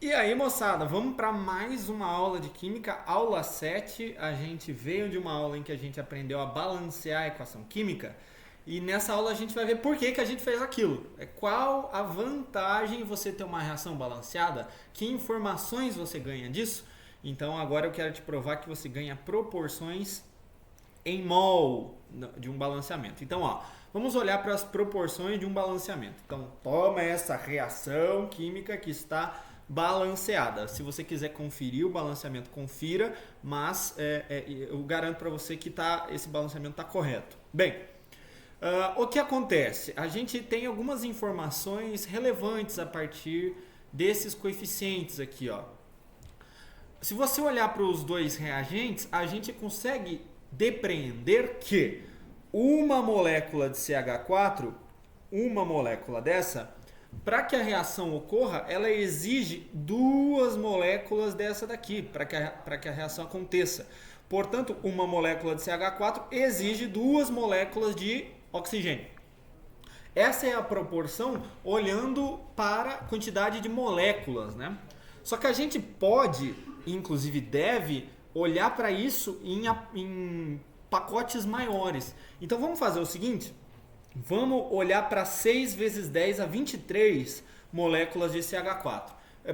E aí, moçada, vamos para mais uma aula de química, aula 7. A gente veio de uma aula em que a gente aprendeu a balancear a equação química e nessa aula a gente vai ver por que que a gente fez aquilo. Qual a vantagem você ter uma reação balanceada, que informações você ganha disso. Então agora eu quero te provar que você ganha proporções em mol de um balanceamento. Então, ó, vamos olhar para as proporções de um balanceamento. Então, toma essa reação química que está balanceada. Se você quiser conferir o balanceamento, confira, mas eu garanto para você que esse balanceamento está correto. Bem, o que acontece? A gente tem algumas informações relevantes a partir desses coeficientes aqui, ó. Se você olhar para os dois reagentes, a gente consegue depreender que uma molécula de CH4, uma molécula dessa, para que a reação ocorra, ela exige duas moléculas dessa daqui, para que a reação aconteça. Portanto, uma molécula de CH4 exige duas moléculas de oxigênio. Essa é a proporção olhando para a quantidade de moléculas, né? Só que a gente pode, inclusive deve, olhar para isso em pacotes maiores. Então vamos fazer o seguinte, vamos olhar para 6 vezes 10 a 23 moléculas de CH4.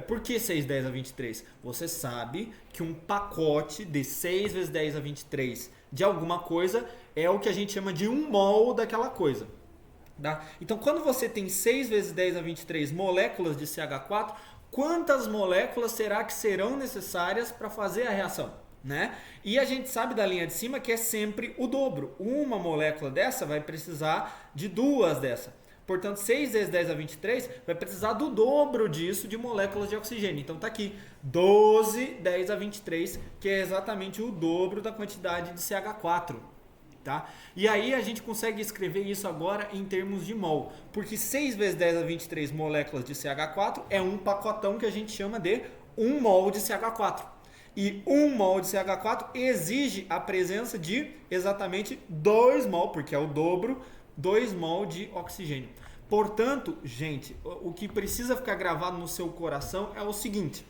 Por que 6 10 a 23? Você sabe que um pacote de 6 vezes 10 a 23 de alguma coisa é o que a gente chama de 1 mol daquela coisa. Tá? Então quando você tem 6 vezes 10 a 23 moléculas de CH4, quantas moléculas será que serão necessárias para fazer a reação? Né? E a gente sabe da linha de cima que é sempre o dobro. Uma molécula dessa vai precisar de duas dessa. Portanto, 6 vezes 10 a 23 vai precisar do dobro disso de moléculas de oxigênio. Então está aqui 12 10 a 23, que é exatamente o dobro da quantidade de CH4. Tá? E aí a gente consegue escrever isso agora em termos de mol. Porque 6 vezes 10 a 23 moléculas de CH4 é um pacotão que a gente chama de 1 mol de CH4. E 1 mol de CH4 exige a presença de exatamente 2 mol, porque é o dobro, 2 mol de oxigênio. Portanto, gente, o que precisa ficar gravado no seu coração é o seguinte.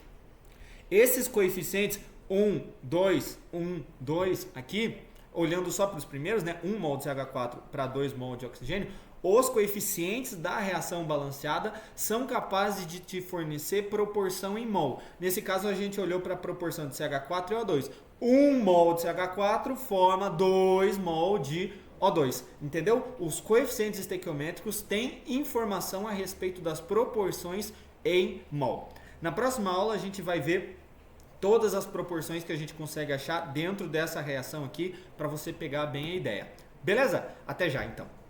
Esses coeficientes 1, 2, 1, 2 aqui, olhando só para os primeiros, né, 1 mol de CH4 para 2 mol de oxigênio, os coeficientes da reação balanceada são capazes de te fornecer proporção em mol. Nesse caso, a gente olhou para a proporção de CH4 e O2. 1 mol de CH4 forma 2 mol de O2. Entendeu? Os coeficientes estequiométricos têm informação a respeito das proporções em mol. Na próxima aula, a gente vai ver todas as proporções que a gente consegue achar dentro dessa reação aqui para você pegar bem a ideia. Beleza? Até já, então.